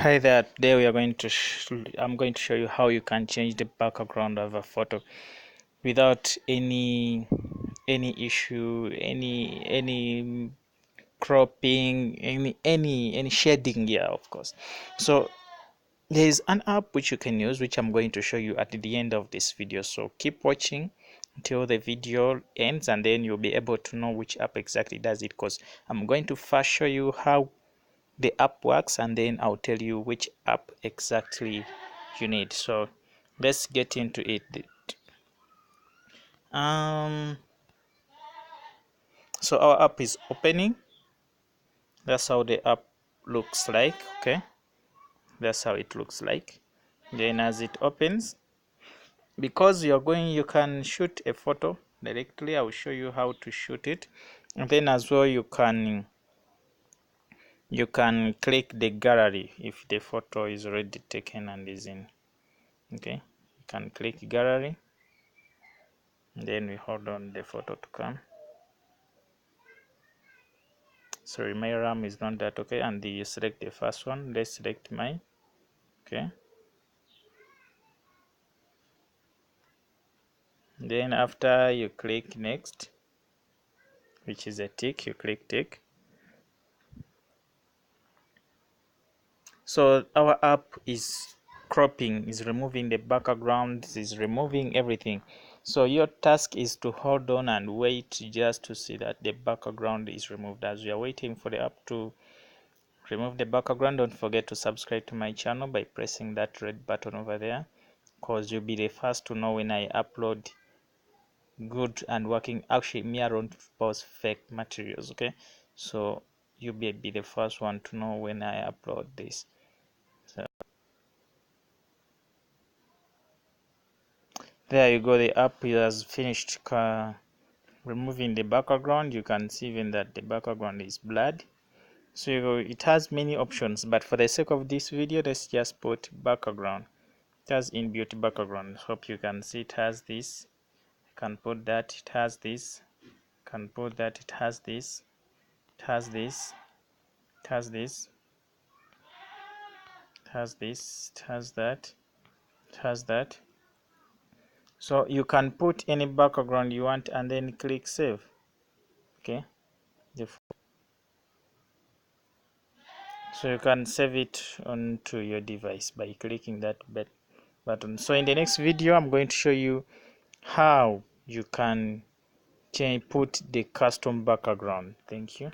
Hi there. Today we are going to I'm going to show you how you can change the background of a photo without any issue, any cropping, any shading here, of course. So there is an app which you can use, which I'm going to show you at the end of this video. So keep watching until the video ends, and then you'll be able to know which app exactly does it, because I'm going to first show you how the app works, and then I'll tell you which app exactly you need. So let's get into it. So our app is opening. That's how the app looks like. Okay, that's how it looks like. Then as it opens, because you can shoot a photo directly. I will show you how to shoot it, and then as well you can click the gallery if the photo is already taken and is in. Okay, you can click gallery, and then we hold on the photo to come. Sorry, my RAM is not that okay, and you select the first one. Let's select mine. Okay, then after you click next, which is a tick, you click tick. So our app is cropping, is removing the background, is removing everything. So your task is to hold on and wait just to see that the background is removed. As you are waiting for the app to remove the background, don't forget to subscribe to my channel by pressing that red button over there, because you'll be the first to know when I upload good and working. Actually, me, I don't post fake materials. Okay, so you'll be the first one to know when I upload this. So there you go, the app has finished removing the background. You can see even that the background is blurred. So it has many options, but for the sake of this video, let's just put background. It has inbuilt background. Hope you can see it has this. I can put that. It has this. Can put that. It has this. It has this. It has this. It has this. It has that. It has that. So you can put any background you want and then click save. Okay. So you can save it onto your device by clicking that button. So in the next video, I'm going to show you how you can put the custom background. Thank you.